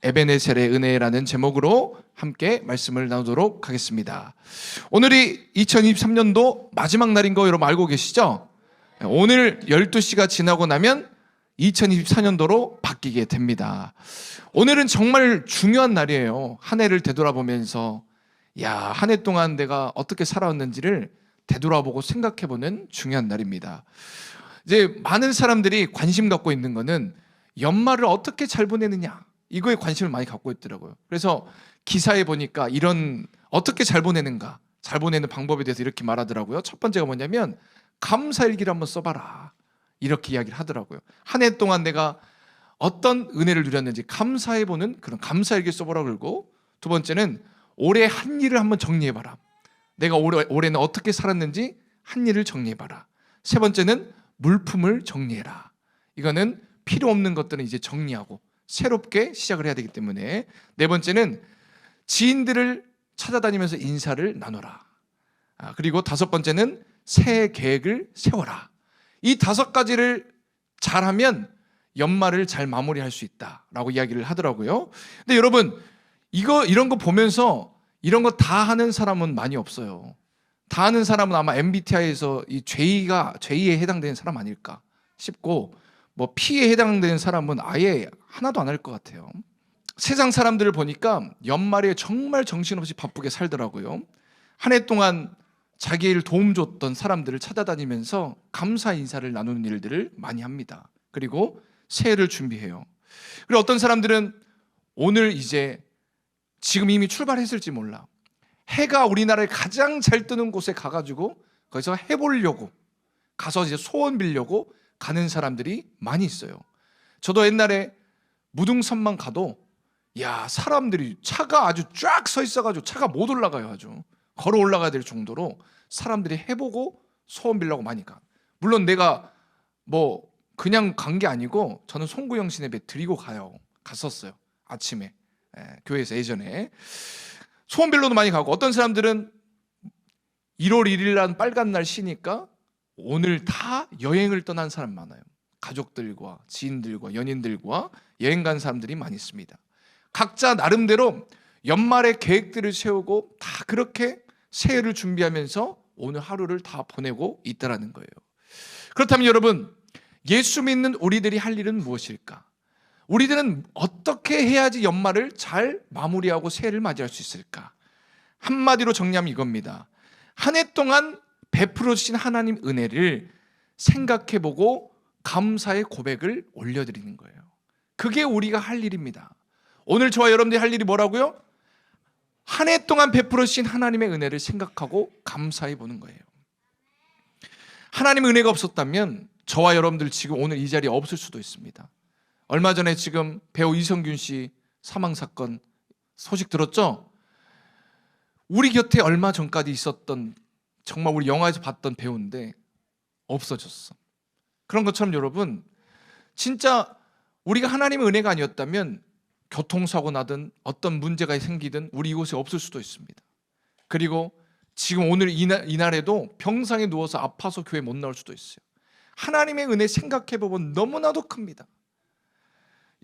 에베네셀의 은혜라는 제목으로 함께 말씀을 나누도록 하겠습니다. 오늘이 2023년도 마지막 날인 거 여러분 알고 계시죠? 오늘 12시가 지나고 나면 2024년도로 바뀌게 됩니다. 오늘은 정말 중요한 날이에요. 한 해를 되돌아보면서 한 해 동안 내가 어떻게 살아왔는지를 되돌아보고 생각해보는 중요한 날입니다. 이제 많은 사람들이 관심 갖고 있는 거는 연말을 어떻게 잘 보내느냐, 이거에 관심을 많이 갖고 있더라고요. 그래서 기사에 보니까 이런 어떻게 잘 보내는가, 잘 보내는 방법에 대해서 이렇게 말하더라고요. 첫 번째가 뭐냐면 감사일기를 한번 써봐라, 이렇게 이야기를 하더라고요. 한 해 동안 내가 어떤 은혜를 누렸는지 감사해보는 그런 감사일기 써보라 그러고, 두 번째는 올해 한 일을 한번 정리해봐라. 내가 올해는 어떻게 살았는지 한 일을 정리해봐라. 세 번째는 물품을 정리해라. 이거는 필요 없는 것들은 이제 정리하고 새롭게 시작을 해야 되기 때문에. 네 번째는 지인들을 찾아다니면서 인사를 나눠라. 그리고 다섯 번째는 새해 계획을 세워라. 이 다섯 가지를 잘하면 연말을 잘 마무리할 수 있다라고 이야기를 하더라고요. 근데 여러분, 이런 거 보면서 이런 거 다 하는 사람은 많이 없어요. 다 하는 사람은 아마 MBTI에서 이 J에 해당되는 사람 아닐까 싶고, 뭐 P에 해당되는 사람은 아예 하나도 안 할 것 같아요. 세상 사람들을 보니까 연말에 정말 정신없이 바쁘게 살더라고요. 한 해 동안 자기를 도움 줬던 사람들을 찾아다니면서 감사 인사를 나누는 일들을 많이 합니다. 그리고 새해를 준비해요. 그리고 어떤 사람들은 오늘 이제 지금 이미 출발했을지 몰라, 해가 우리나라에 가장 잘 뜨는 곳에 가가지고 거기서 해보려고, 가서 이제 소원 빌려고 가는 사람들이 많이 있어요. 저도 옛날에 무등산만 가도 사람들이 차가 아주 쫙 서 있어가지고 차가 못 올라가요. 아주 걸어 올라가야 될 정도로 사람들이 해보고 소원 빌려고 많이 가. 물론 내가 뭐 그냥 간 게 아니고 저는 송구영 신예배 드리고 갔었어요. 아침에 교회에서 예전에 소원 빌러도 많이 가고, 어떤 사람들은 1월 1일 날 빨간 날 쉬니까 오늘 다 여행을 떠난 사람 많아요. 가족들과 지인들과 연인들과 여행 간 사람들이 많이 있습니다. 각자 나름대로 연말에 계획들을 세우고 다 그렇게 새해를 준비하면서 오늘 하루를 다 보내고 있다는 거예요. 그렇다면 여러분, 예수 믿는 우리들이 할 일은 무엇일까? 우리들은 어떻게 해야지 연말을 잘 마무리하고 새해를 맞이할 수 있을까? 한마디로 정리하면 이겁니다. 한 해 동안 베풀어 주신 하나님 은혜를 생각해보고 감사의 고백을 올려드리는 거예요. 그게 우리가 할 일입니다. 오늘 저와 여러분들이 할 일이 뭐라고요? 한 해 동안 베풀어 주신 하나님의 은혜를 생각하고 감사해 보는 거예요. 하나님의 은혜가 없었다면 저와 여러분들 지금 오늘 이 자리에 없을 수도 있습니다. 얼마 전에 지금 배우 이성균 씨 사망 사건 소식 들었죠? 우리 곁에 얼마 전까지 있었던, 정말 우리 영화에서 봤던 배우인데 없어졌어. 그런 것처럼 여러분, 진짜 우리가 하나님의 은혜가 아니었다면 교통사고 나든 어떤 문제가 생기든 우리 이곳에 없을 수도 있습니다. 그리고 지금 오늘 이날에도 병상에 누워서 아파서 교회 못 나올 수도 있어요. 하나님의 은혜 생각해보면 너무나도 큽니다.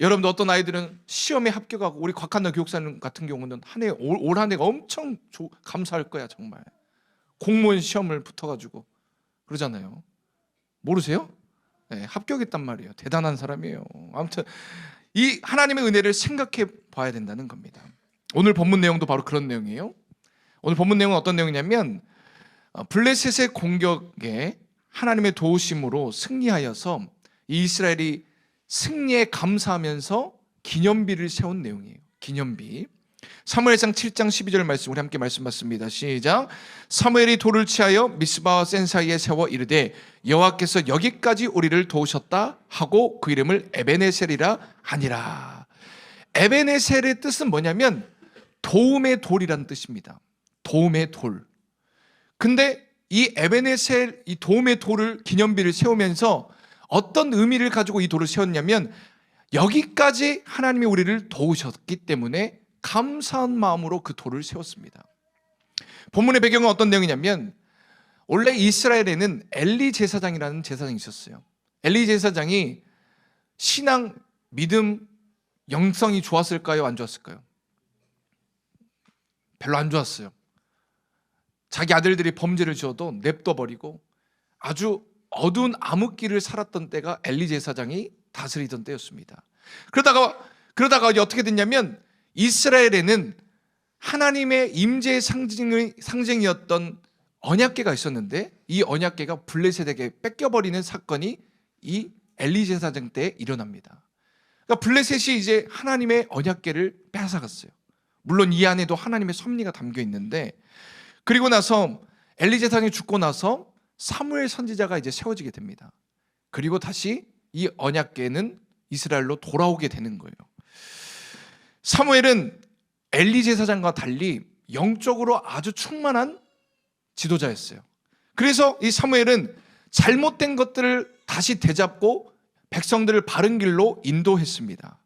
여러분들, 어떤 아이들은 시험에 합격하고, 우리 곽한나 교육사님 같은 경우는 올 한 해가 엄청 감사할 거야. 정말 공무원 시험을 붙어가지고 그러잖아요. 모르세요? 네, 합격했단 말이에요. 대단한 사람이에요. 아무튼 이 하나님의 은혜를 생각해 봐야 된다는 겁니다. 오늘 본문 내용도 바로 그런 내용이에요. 오늘 본문 내용은 어떤 내용이냐면, 블레셋의 공격에 하나님의 도우심으로 승리하여서 이스라엘이 승리에 감사하면서 기념비를 세운 내용이에요. 기념비. 사무엘상 7장 12절 말씀 우리 함께 말씀 받습니다. 시작. 사무엘이 돌을 취하여 미스바와 센 사이에 세워 이르되 여호와께서 여기까지 우리를 도우셨다 하고 그 이름을 에베네셀이라 하니라. 에베네셀의 뜻은 뭐냐면 도움의 돌이라는 뜻입니다. 도움의 돌. 근데 이 에베네셀, 이 도움의 돌을, 기념비를 세우면서 어떤 의미를 가지고 이 돌을 세웠냐면, 여기까지 하나님이 우리를 도우셨기 때문에 감사한 마음으로 그 돌을 세웠습니다. 본문의 배경은 어떤 내용이냐면, 원래 이스라엘에는 엘리 제사장이라는 제사장이 있었어요. 엘리 제사장이 신앙, 믿음, 영성이 좋았을까요? 안 좋았을까요? 별로 안 좋았어요. 자기 아들들이 범죄를 지어도 냅둬버리고 아주 어두운 암흑기를 살았던 때가 엘리 제사장이 다스리던 때였습니다. 그러다가 어떻게 됐냐면 이스라엘에는 하나님의 임재의 상징이었던 언약궤가 있었는데 이 언약궤가 블레셋에게 뺏겨버리는 사건이 이 엘리 제사장 때 일어납니다. 그러니까 블레셋이 이제 하나님의 언약궤를 빼앗아갔어요. 물론 이 안에도 하나님의 섭리가 담겨 있는데, 그리고 나서 엘리 제사장이 죽고 나서 사무엘 선지자가 이제 세워지게 됩니다. 그리고 다시 이 언약궤는 이스라엘로 돌아오게 되는 거예요. 사무엘은 엘리 제사장과 달리 영적으로 아주 충만한 지도자였어요. 그래서 이 사무엘은 잘못된 것들을 다시 되잡고 백성들을 바른 길로 인도했습니다.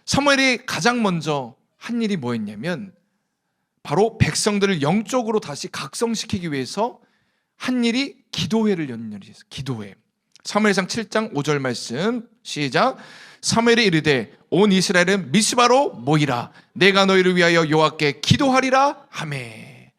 사무엘이 가장 먼저 한 일이 뭐였냐면 바로 백성들을 영적으로 다시 각성시키기 위해서 한 일이 기도회를 여는 일이었어요. 기도회. 사무엘상 7장 5절 말씀 시작. 사무엘이 이르되 온 이스라엘은 미스바로 모이라. 내가 너희를 위하여 여호와께 기도하리라 하매.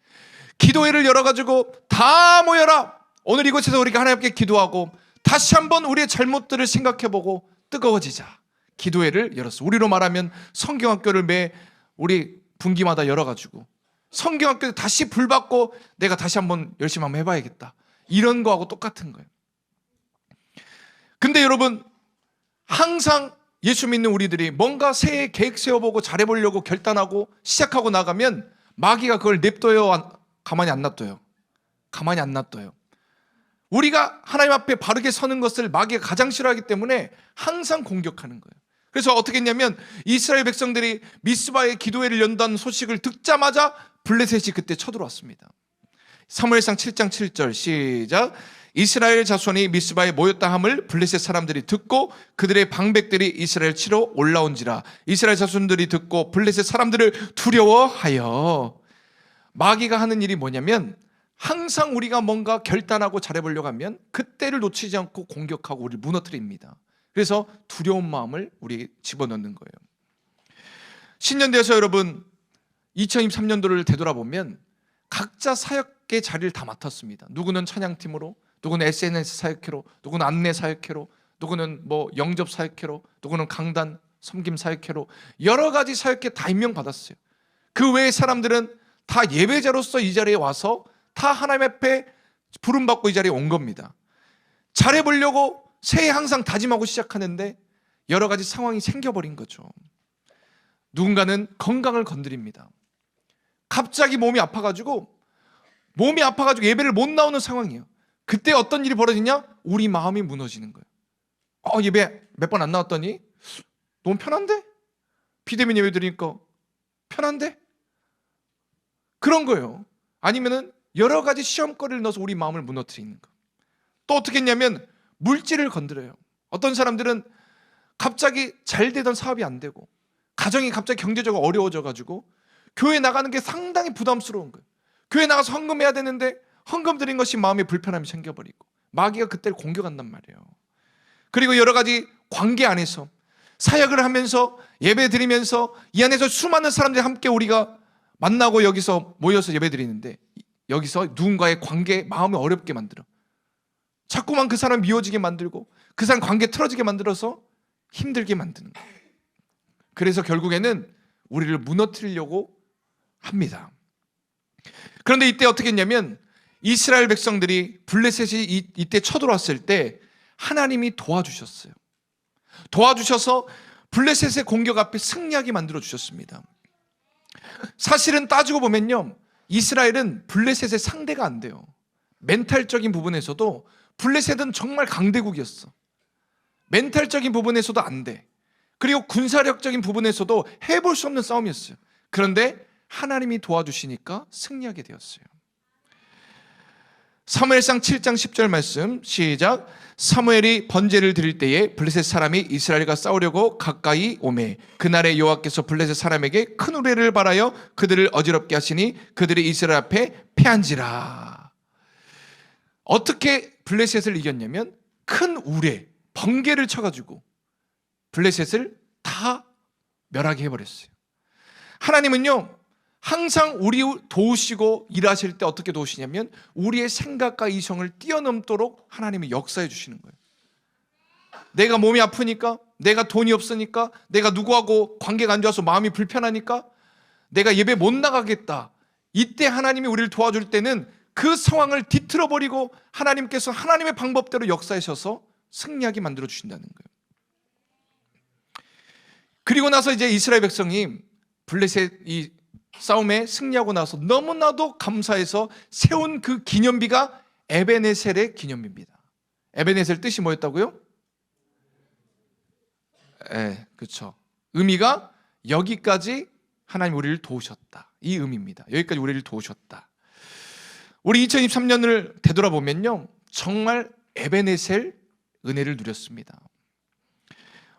기도회를 열어가지고 다 모여라. 오늘 이곳에서 우리가 하나님께 기도하고 다시 한번 우리의 잘못들을 생각해보고 뜨거워지자. 기도회를 열었어. 우리로 말하면 성경학교를 매 우리 분기마다 열어가지고 성경학교에 다시 불받고 내가 다시 한번 열심히 한번 해봐야겠다. 이런 거하고 똑같은 거예요. 근데 여러분, 항상 예수 믿는 우리들이 뭔가 새해 계획 세워보고 잘해보려고 결단하고 시작하고 나가면 마귀가 그걸 냅둬요? 가만히 안 놔둬요? 가만히 안 놔둬요. 우리가 하나님 앞에 바르게 서는 것을 마귀가 가장 싫어하기 때문에 항상 공격하는 거예요. 그래서 어떻게 했냐면 이스라엘 백성들이 미스바의 기도회를 연다는 소식을 듣자마자 블레셋이 그때 쳐들어왔습니다. 사무엘상 7장 7절 시작. 이스라엘 자손이 미스바에 모였다 함을 블레셋 사람들이 듣고 그들의 방백들이 이스라엘 치러 올라온지라. 이스라엘 자손들이 듣고 블레셋 사람들을 두려워하여. 마귀가 하는 일이 뭐냐면 항상 우리가 뭔가 결단하고 잘해보려고 하면 그때를 놓치지 않고 공격하고 우리를 무너뜨립니다. 그래서 두려운 마음을 우리 집어넣는 거예요. 신년 되어서 여러분 2023년도를 되돌아보면 각자 사역의 자리를 다 맡았습니다. 누구는 찬양팀으로, 누구는 SNS 사역회로, 누구는 안내 사역회로, 누구는 뭐 영접 사역회로, 누구는 강단 섬김 사역회로 여러 가지 사역회 다 임명받았어요. 그 외의 사람들은 다 예배자로서 이 자리에 와서 다 하나님 앞에 부름받고 이 자리에 온 겁니다. 잘해보려고 새해 항상 다짐하고 시작하는데 여러 가지 상황이 생겨버린 거죠. 누군가는 건강을 건드립니다. 갑자기 몸이 아파가지고 예배를 못 나오는 상황이에요. 그때 어떤 일이 벌어지냐? 우리 마음이 무너지는 거예요. 예배 몇 번 안 나왔더니 너무 편한데? 비대면 예배 드리니까 편한데? 그런 거예요. 아니면은 여러 가지 시험거리를 넣어서 우리 마음을 무너뜨리는 거. 또 어떻게 했냐면 물질을 건드려요. 어떤 사람들은 갑자기 잘 되던 사업이 안 되고 가정이 갑자기 경제적으로 어려워져가지고 교회 나가는 게 상당히 부담스러운 거예요. 교회 나가서 헌금해야 되는데 헌금 드린 것이 마음에 불편함이 생겨버리고 마귀가 그때를 공격한단 말이에요. 그리고 여러 가지 관계 안에서 사역을 하면서 예배 드리면서 이 안에서 수많은 사람들이 함께 우리가 만나고 여기서 모여서 예배 드리는데 여기서 누군가의 관계 마음이 어렵게 만들어. 자꾸만 그 사람 미워지게 만들고 그 사람 관계 틀어지게 만들어서 힘들게 만드는 거예요. 그래서 결국에는 우리를 무너뜨리려고 합니다. 그런데 이때 어떻게 했냐면 이스라엘 백성들이 블레셋이 이때 쳐들어왔을 때 하나님이 도와주셨어요. 도와주셔서 블레셋의 공격 앞에 승리하게 만들어 주셨습니다. 사실은 따지고 보면요, 이스라엘은 블레셋의 상대가 안 돼요. 멘탈적인 부분에서도 블레셋은 정말 강대국이었어. 멘탈적인 부분에서도 안 돼. 그리고 군사력적인 부분에서도 해볼 수 없는 싸움이었어요. 그런데 하나님이 도와주시니까 승리하게 되었어요. 사무엘상 7장 10절 말씀 시작. 사무엘이 번제를 드릴 때에 블레셋 사람이 이스라엘과 싸우려고 가까이 오매 그날에 여호와께서 블레셋 사람에게 큰 우레를 발하여 그들을 어지럽게 하시니 그들이 이스라엘 앞에 패한지라. 어떻게 블레셋을 이겼냐면 큰 우레, 번개를 쳐가지고 블레셋을 다 멸하게 해버렸어요. 하나님은요 항상 우리 도우시고 일하실 때 어떻게 도우시냐면 우리의 생각과 이성을 뛰어넘도록 하나님이 역사해 주시는 거예요. 내가 몸이 아프니까, 내가 돈이 없으니까, 내가 누구하고 관계가 안 좋아서 마음이 불편하니까 내가 예배 못 나가겠다. 이때 하나님이 우리를 도와줄 때는 그 상황을 뒤틀어 버리고 하나님께서 하나님의 방법대로 역사하셔서 승리하게 만들어 주신다는 거예요. 그리고 나서 이제 이스라엘 백성이 블레셋 이 싸움에 승리하고 나서 너무나도 감사해서 세운 그 기념비가 에베네셀의 기념비입니다. 에베네셀 뜻이 뭐였다고요? 그렇죠. 의미가 여기까지 하나님 우리를 도우셨다. 이 의미입니다. 여기까지 우리를 도우셨다. 우리 2023년을 되돌아보면요 정말 에베네셀 은혜를 누렸습니다.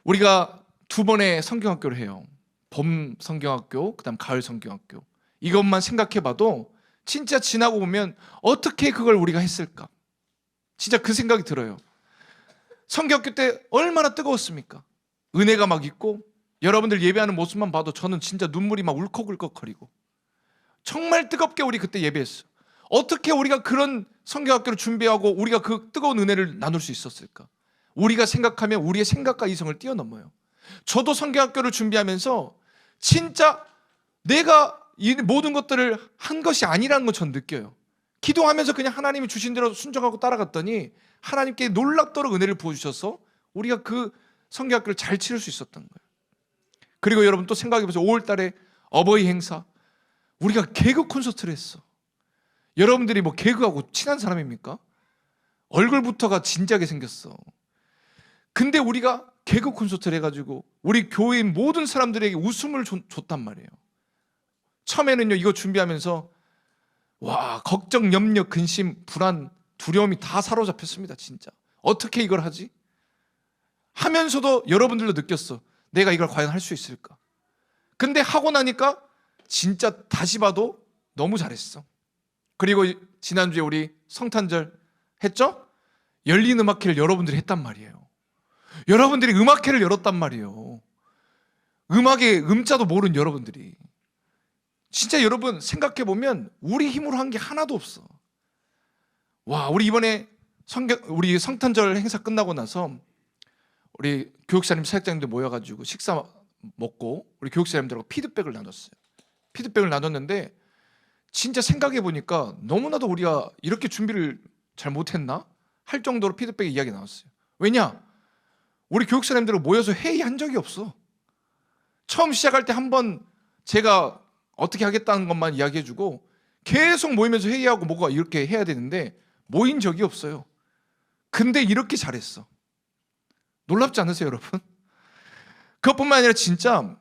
우리가 두 번의 성경학교를 해요. 봄 성경학교, 그다음 가을 성경학교. 이것만 생각해봐도 진짜 지나고 보면 어떻게 그걸 우리가 했을까? 진짜 그 생각이 들어요. 성경학교 때 얼마나 뜨거웠습니까? 은혜가 막 있고 여러분들 예배하는 모습만 봐도 저는 진짜 눈물이 막 울컥울컥거리고 정말 뜨겁게 우리 그때 예배했어요. 어떻게 우리가 그런 성경학교를 준비하고 우리가 그 뜨거운 은혜를 나눌 수 있었을까? 우리가 생각하면 우리의 생각과 이성을 뛰어넘어요. 저도 성경학교를 준비하면서 진짜 내가 이 모든 것들을 한 것이 아니라는 걸 전 느껴요. 기도하면서 그냥 하나님이 주신 대로 순종하고 따라갔더니 하나님께 놀랍도록 은혜를 부어주셔서 우리가 그 성경학교를 잘 치를 수 있었던 거예요. 그리고 여러분 또 생각해보세요. 5월 달에 어버이 행사 우리가 개그 콘서트를 했어. 여러분들이 뭐 개그하고 친한 사람입니까? 얼굴부터가 진지하게 생겼어. 근데 우리가 개그 콘서트를 해가지고 우리 교회인 모든 사람들에게 웃음을 줬단 말이에요. 처음에는요 이거 준비하면서 와 걱정, 염려, 근심, 불안, 두려움이 다 사로잡혔습니다. 진짜 어떻게 이걸 하지? 하면서도 여러분들도 느꼈어. 내가 이걸 과연 할 수 있을까? 근데 하고 나니까 진짜 다시 봐도 너무 잘했어. 그리고 지난주에 우리 성탄절 했죠? 열린 음악회를 여러분들이 했단 말이에요. 여러분들이 음악회를 열었단 말이에요. 음악의 음자도 모르는 여러분들이. 진짜 여러분 생각해보면 우리 힘으로 한 게 하나도 없어. 와, 우리 이번에 우리 성탄절 행사 끝나고 나서 우리 교육사님, 사역자님들 모여가지고 식사 먹고 우리 교육사님들하고 피드백을 나눴어요. 피드백을 나눴는데 진짜 생각해보니까 너무나도 우리가 이렇게 준비를 잘 못했나? 할 정도로 피드백의 이야기가 나왔어요. 왜냐? 우리 교육사님들은 모여서 회의한 적이 없어. 처음 시작할 때 한번 제가 어떻게 하겠다는 것만 이야기해주고 계속 모이면서 회의하고 뭐가 이렇게 해야 되는데 모인 적이 없어요. 근데 이렇게 잘했어. 놀랍지 않으세요, 여러분? 그것뿐만 아니라 진짜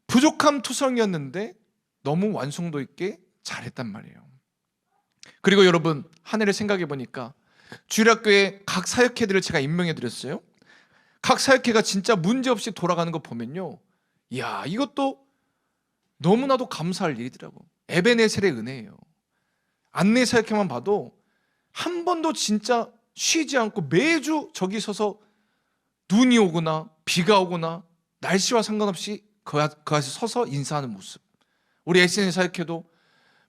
부족함 투성이었는데 너무 완성도 있게 잘했단 말이에요. 그리고 여러분 한 해를 생각해 보니까 주일학교에 각 사역회들을 제가 임명해 드렸어요. 각 사역회가 진짜 문제없이 돌아가는 거 보면요, 이야 이것도 너무나도 감사할 일이더라고. 에베네셀의 은혜예요. 안내 사역회만 봐도 한 번도 진짜 쉬지 않고 매주 저기 서서 눈이 오거나 비가 오거나 날씨와 상관없이 그 앞에 서서 인사하는 모습. 우리 SNS 사역회도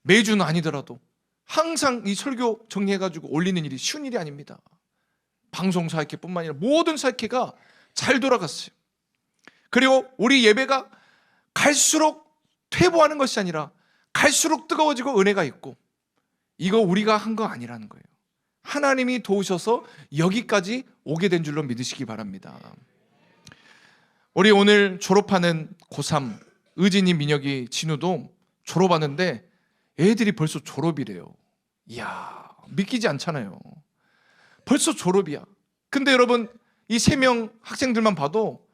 매주는 아니더라도 항상 이 설교 정리해가지고 올리는 일이 쉬운 일이 아닙니다. 방송 사역회뿐만 아니라 모든 사역회가 잘 돌아갔어요. 그리고 우리 예배가 갈수록 퇴보하는 것이 아니라 갈수록 뜨거워지고 은혜가 있고, 이거 우리가 한 거 아니라는 거예요. 하나님이 도우셔서 여기까지 오게 된 줄로 믿으시기 바랍니다. 우리 오늘 졸업하는 고3 의진이, 민혁이, 진우도 졸업하는데 애들이 벌써 졸업이래요. 이야 믿기지 않잖아요. 벌써 졸업이야. 근데 여러분 이 3명 학생들만 봐도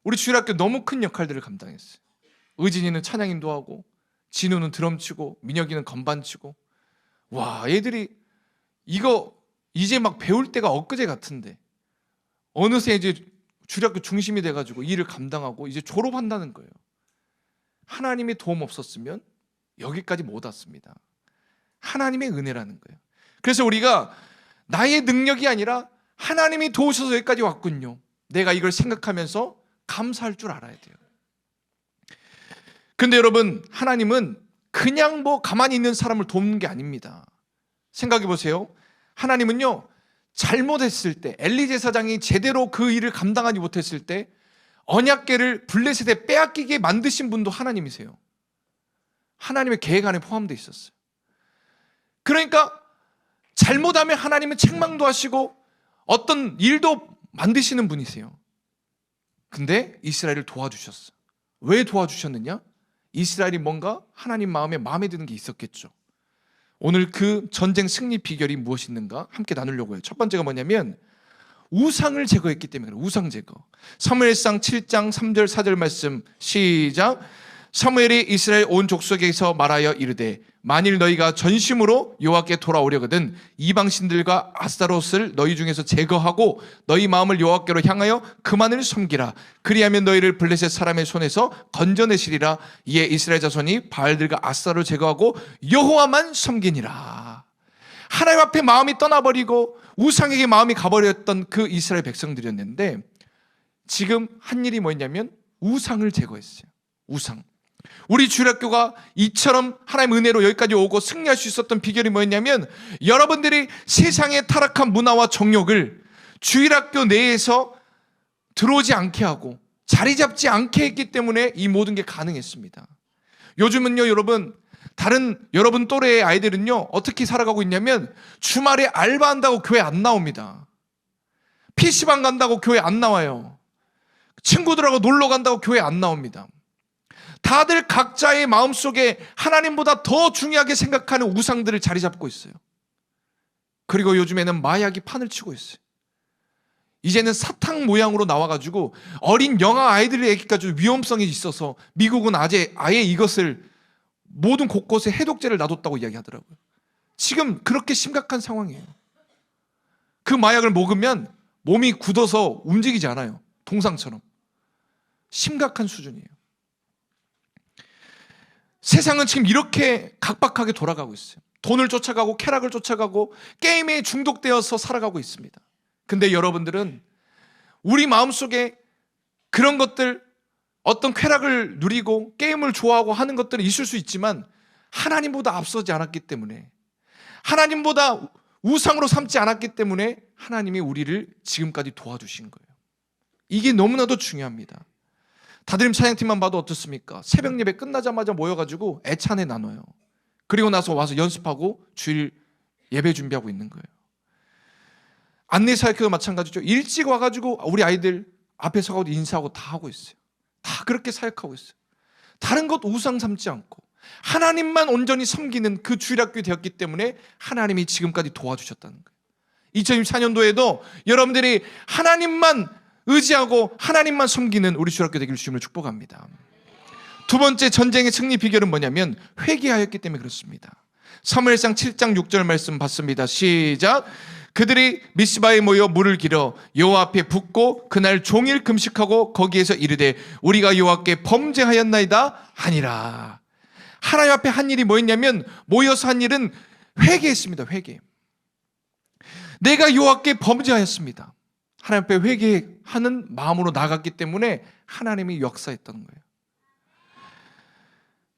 우리 주일학교 너무 큰 역할들을 감당했어요. 의진이는 찬양 인도하고, 진우는 드럼 치고, 민혁이는 건반 치고. 와 애들이 이거 이제 막 배울 때가 엊그제 같은데 어느새 이제 주일학교 중심이 돼가지고 일을 감당하고 이제 졸업한다는 거예요. 하나님의 도움 없었으면 여기까지 못 왔습니다. 하나님의 은혜라는 거예요. 그래서 우리가 나의 능력이 아니라 하나님이 도우셔서 여기까지 왔군요. 내가 이걸 생각하면서 감사할 줄 알아야 돼요. 근데 여러분, 하나님은 그냥 뭐 가만히 있는 사람을 돕는 게 아닙니다. 생각해 보세요. 하나님은요, 잘못했을 때, 엘리 제사장이 제대로 그 일을 감당하지 못했을 때 언약궤를 블레셋에 빼앗기게 만드신 분도 하나님이세요. 하나님의 계획 안에 포함되어 있었어요. 그러니까 잘못하면 하나님은 책망도 하시고 어떤 일도 만드시는 분이세요. 근데 이스라엘을 도와주셨어요. 왜 도와주셨느냐? 이스라엘이 뭔가 하나님 마음에 드는 게 있었겠죠. 오늘 그 전쟁 승리 비결이 무엇이 있는가 함께 나누려고 해요. 첫 번째가 뭐냐면 우상을 제거했기 때문에 그래요. 우상 제거. 사무엘상 7장 3절 4절 말씀 시작. 사무엘이 이스라엘 온 족속에서 말하여 이르되 만일 너희가 전심으로 여호와께 돌아오려거든 이방신들과 아스타롯을 너희 중에서 제거하고 너희 마음을 여호와께로 향하여 그만을 섬기라. 그리하면 너희를 블레셋 사람의 손에서 건져내시리라. 이에 이스라엘 자손이 바알들과 아스타롯을 제거하고 여호와만 섬기니라. 하나님 앞에 마음이 떠나버리고 우상에게 마음이 가버렸던 그 이스라엘 백성들이었는데 지금 한 일이 뭐였냐면 우상을 제거했어요. 우상. 우리 주일학교가 이처럼 하나님의 은혜로 여기까지 오고 승리할 수 있었던 비결이 뭐였냐면 여러분들이 세상의 타락한 문화와 정욕을 주일학교 내에서 들어오지 않게 하고 자리 잡지 않게 했기 때문에 이 모든 게 가능했습니다. 요즘은요, 여러분, 다른 여러분 또래의 아이들은요 어떻게 살아가고 있냐면 주말에 알바한다고 교회 안 나옵니다. PC방 간다고 교회 안 나와요. 친구들하고 놀러 간다고 교회 안 나옵니다. 다들 각자의 마음속에 하나님보다 더 중요하게 생각하는 우상들을 자리 잡고 있어요. 그리고 요즘에는 마약이 판을 치고 있어요. 이제는 사탕 모양으로 나와가지고 어린 영아 아이들에게까지 위험성이 있어서 미국은 아예 이것을 모든 곳곳에 해독제를 놔뒀다고 이야기하더라고요. 지금 그렇게 심각한 상황이에요. 그 마약을 먹으면 몸이 굳어서 움직이지 않아요. 동상처럼. 심각한 수준이에요. 세상은 지금 이렇게 각박하게 돌아가고 있어요. 돈을 쫓아가고 쾌락을 쫓아가고 게임에 중독되어서 살아가고 있습니다. 근데 여러분들은 우리 마음속에 그런 것들, 어떤 쾌락을 누리고 게임을 좋아하고 하는 것들이 있을 수 있지만 하나님보다 앞서지 않았기 때문에, 하나님보다 우상으로 삼지 않았기 때문에 하나님이 우리를 지금까지 도와주신 거예요. 이게 너무나도 중요합니다. 다드림 찬양팀만 봐도 어떻습니까? 새벽 예배 끝나자마자 모여가지고 애찬에 나눠요. 그리고 나서 와서 연습하고 주일 예배 준비하고 있는 거예요. 안내사역도 마찬가지죠. 일찍 와가지고 우리 아이들 앞에 서가지고 인사하고 다 하고 있어요. 다 그렇게 사역하고 있어요. 다른 것 우상 삼지 않고 하나님만 온전히 섬기는 그 주일학교 되었기 때문에 하나님이 지금까지 도와주셨다는 거예요. 2024년도에도 여러분들이 하나님만 의지하고 하나님만 섬기는 우리 주일학교 되기를 주님을 축복합니다. 두 번째 전쟁의 승리 비결은 뭐냐면 회개하였기 때문에 그렇습니다. 사무엘상 7장 6절 말씀 봤습니다. 시작. 그들이 미스바에 모여 물을 길어 여호와 앞에 붓고 그날 종일 금식하고 거기에서 이르되 우리가 여호와께 범죄하였나이다 하니라. 하나님 앞에 한 일이 뭐였냐면 모여서 한 일은 회개했습니다. 회개. 내가 여호와께 범죄하였습니다. 하나님 앞에 회개하는 마음으로 나갔기 때문에 하나님이 역사했던 거예요.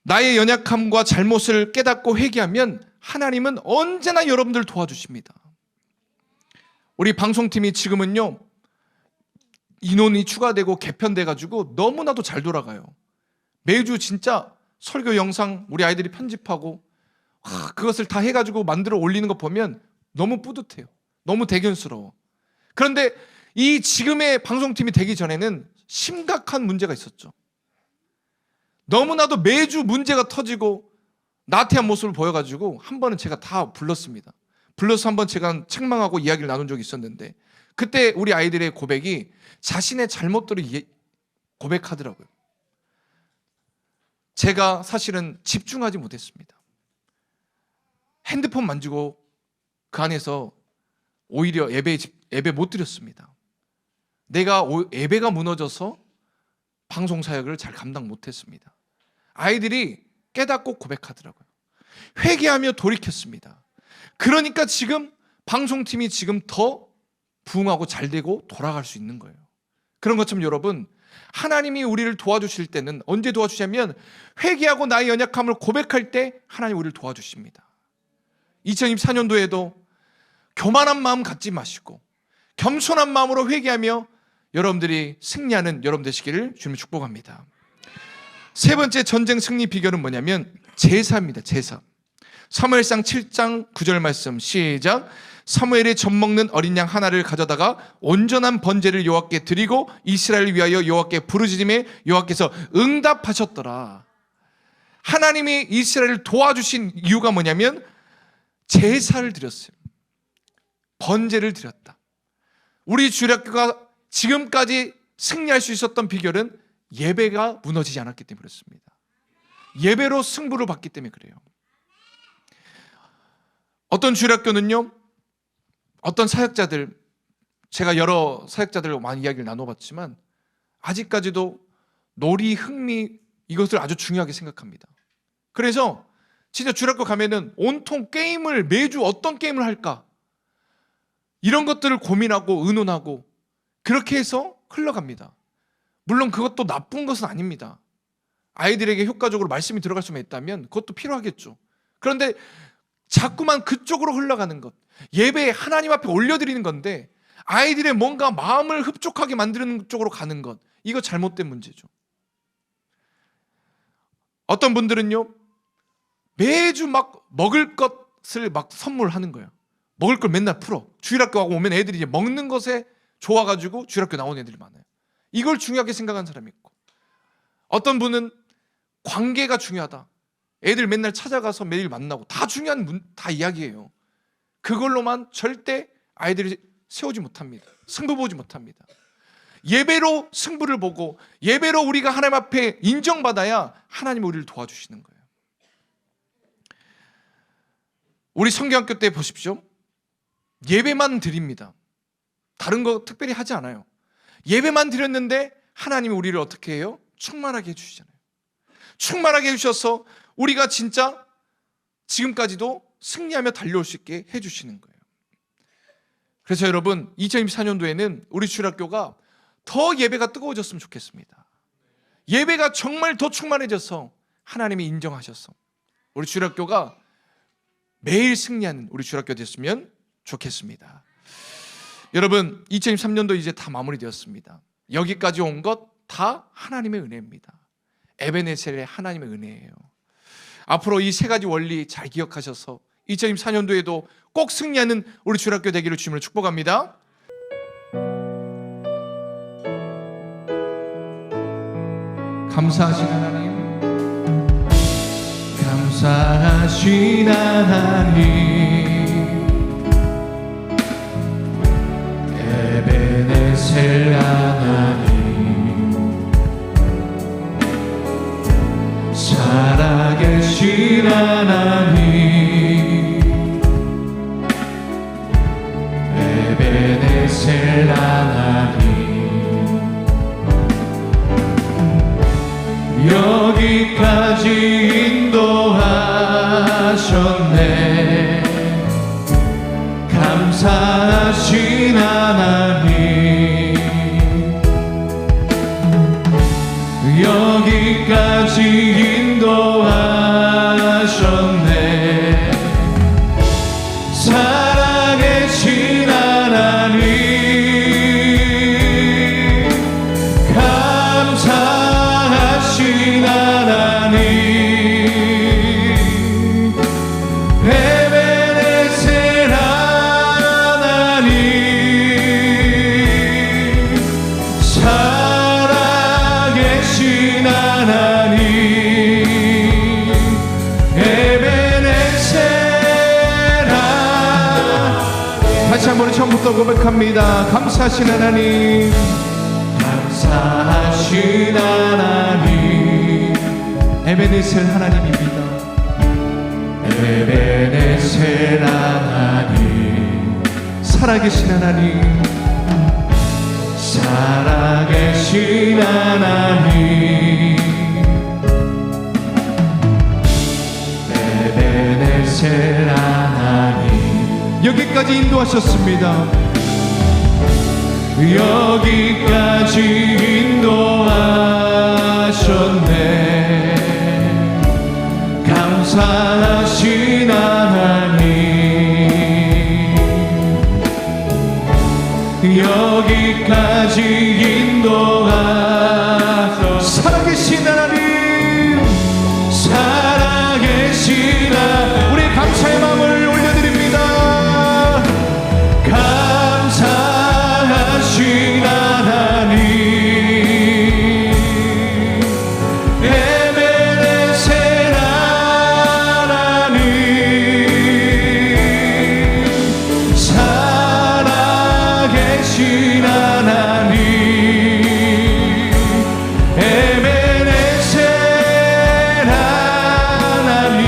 나의 연약함과 잘못을 깨닫고 회개하면 하나님은 언제나 여러분들 도와주십니다. 우리 방송팀이 지금은요 인원이 추가되고 개편돼가지고 너무나도 잘 돌아가요. 매주 진짜 설교 영상 우리 아이들이 편집하고 그것을 다 해가지고 만들어 올리는 거 보면 너무 뿌듯해요. 너무 대견스러워. 그런데 이 지금의 방송팀이 되기 전에는 심각한 문제가 있었죠. 너무나도 매주 문제가 터지고 나태한 모습을 보여가지고 한 번은 제가 다 불렀습니다. 불러서 한번 제가 책망하고 이야기를 나눈 적이 있었는데 그때 우리 아이들의 고백이 자신의 잘못들을 고백하더라고요. 제가 사실은 집중하지 못했습니다. 핸드폰 만지고 그 안에서 오히려 예배 못 드렸습니다. 내가 예배가 무너져서 방송 사역을 잘 감당 못했습니다. 아이들이 깨닫고 고백하더라고요. 회개하며 돌이켰습니다. 그러니까 지금 방송팀이 지금 더 부흥하고 잘 되고 돌아갈 수 있는 거예요. 그런 것처럼 여러분 하나님이 우리를 도와주실 때는 언제 도와주냐면 회개하고 나의 연약함을 고백할 때 하나님 우리를 도와주십니다. 2024년도에도 교만한 마음 갖지 마시고 겸손한 마음으로 회개하며 여러분들이 승리하는 여러분 되시기를 주님 축복합니다. 세 번째 전쟁 승리 비결은 뭐냐면 제사입니다. 제사. 사무엘상 7장 9절 말씀 시작. 사무엘이 젖먹는 어린 양 하나를 가져다가 온전한 번제를 여호와께 드리고 이스라엘을 위하여 여호와께 부르짖음에 여호와께서 응답하셨더라. 하나님이 이스라엘을 도와주신 이유가 뭐냐면 제사를 드렸어요. 번제를 드렸다. 우리 주일학교가 지금까지 승리할 수 있었던 비결은 예배가 무너지지 않았기 때문에 그렇습니다. 예배로 승부를 받기 때문에 그래요. 어떤 주일학교는요, 어떤 사역자들, 제가 여러 사역자들과 많이 이야기를 나눠봤지만 아직까지도 놀이, 흥미 이것을 아주 중요하게 생각합니다. 그래서 진짜 주일학교 가면은 온통 게임을 매주 어떤 게임을 할까 이런 것들을 고민하고 의논하고 그렇게 해서 흘러갑니다. 물론 그것도 나쁜 것은 아닙니다. 아이들에게 효과적으로 말씀이 들어갈 수만 있다면 그것도 필요하겠죠. 그런데 자꾸만 그쪽으로 흘러가는 것, 예배에 하나님 앞에 올려드리는 건데 아이들의 뭔가 마음을 흡족하게 만드는 쪽으로 가는 것, 이거 잘못된 문제죠. 어떤 분들은요, 매주 막 먹을 것을 막 선물하는 거예요. 먹을 걸 맨날 풀어. 주일학교 가고 오면 애들이 이제 먹는 것에 좋아가지고 주일학교 나오는 애들이 많아요. 이걸 중요하게 생각하는 사람이 있고, 어떤 분은 관계가 중요하다. 애들 맨날 찾아가서 매일 만나고 다 중요한 다 이야기예요. 그걸로만 절대 아이들이 세우지 못합니다. 승부 보지 못합니다. 예배로 승부를 보고 예배로 우리가 하나님 앞에 인정받아야 하나님이 우리를 도와주시는 거예요. 우리 성경학교 때 보십시오. 예배만 드립니다. 다른 거 특별히 하지 않아요. 예배만 드렸는데 하나님이 우리를 어떻게 해요? 충만하게 해주시잖아요. 충만하게 해주셔서 우리가 진짜 지금까지도 승리하며 달려올 수 있게 해주시는 거예요. 그래서 여러분 2024년도에는 우리 주일학교가 더 예배가 뜨거워졌으면 좋겠습니다. 예배가 정말 더 충만해져서 하나님이 인정하셔서 우리 주일학교가 매일 승리하는 우리 주일학교 됐으면 좋겠습니다. 여러분 2023년도 이제 다 마무리되었습니다. 여기까지 온 것 다 하나님의 은혜입니다. 에베네셀의 하나님의 은혜예요. 앞으로 이 세 가지 원리 잘 기억하셔서 2024년도에도 꼭 승리하는 우리 주일학교 되기를 주님을 축복합니다. 감사하신 하나님, 감사하신 하나님, 에베네셀 하나님, 살아계신 하나님, 에베네셀 하나님, 여기까지 인도하셨네. 감사하신 하나님, 여기까지 인도하셨네. 살아계신 하나님, 감사하신 하나님, 에베네셀 하나님, 살아계신 하나님, 에베네셀 하나님. 다시 한번 처음부터 고백합니다. 감사하신 하나님, 감사하신 하나님, 에베네셀 하나님입니다. 에베네셀 하나님, 살아계신 하나님, 살아계신 하나님, 에베네셀 하나님, 여기까지 인도하셨습니다. 여기까지 인도하셨습니다. 하셨네. 감사하신 하나님, 여기까지 인도하셔. 살아계신 하나님, 살아계신 하나님, 우리 감사의 마음을 올려드립니다. 감사하신 하나님, 에베네셀 하나님, 살아계신 하나님, 에베네셀 하나님,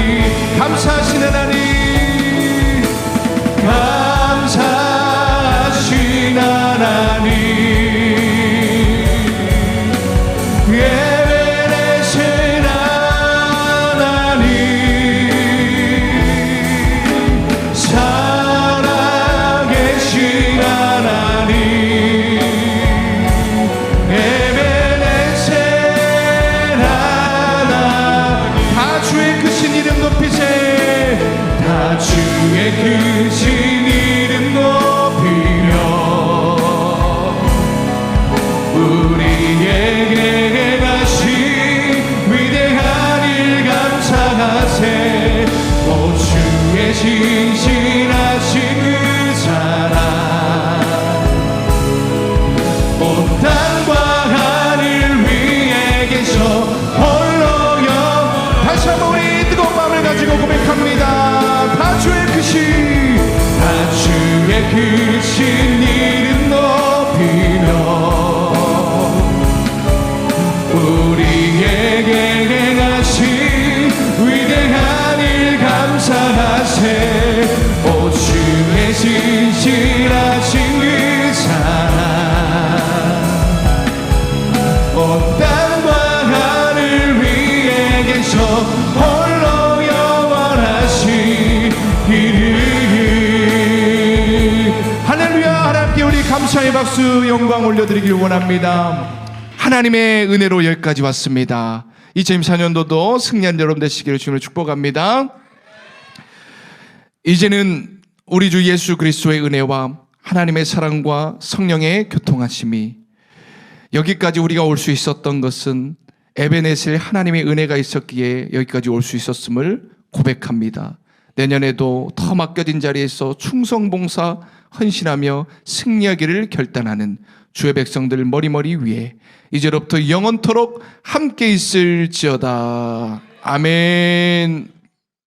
감사하신 하나님, 감사하신 하나님, 에베네셀 하나님, 살아계신 하나님, 에베네셀 하나님, 다 주의 크신 이름 높이세. 다 주의 크신 이름 높이며 우리에게 행하신 위대한 일 감사하세. 오 주의 신실하신 그 사랑, 온 땅과 하늘 위에 계셔 홀로 영. 다시 한번 우리 뜨거운 마음을 가지고 고백합니다. 다 주의 크신, 다 주의 크신 이름 높이며 우리에게 행하신 위대한 일 감사하세. 오 주의 신실하신 그 사랑, 온 땅과 하늘 위에 계셔 홀로 영원하신 이름. 할렐루야. 하나님께 우리 감사의 박수 영광 올려드리길 원합니다. 하나님의 은혜로 여기까지 왔습니다. 2024년도도 승리한 여러분 되시기를 주님을 축복합니다. 이제는 우리 주 예수 그리스도의 은혜와 하나님의 사랑과 성령의 교통하심이, 여기까지 우리가 올 수 있었던 것은 에베네셀 하나님의 은혜가 있었기에 여기까지 올 수 있었음을 고백합니다. 내년에도 더 맡겨진 자리에서 충성봉사 헌신하며 승리하기를 결단하는 주의 백성들 머리머리 위에 이제로부터 영원토록 함께 있을지어다. 아멘.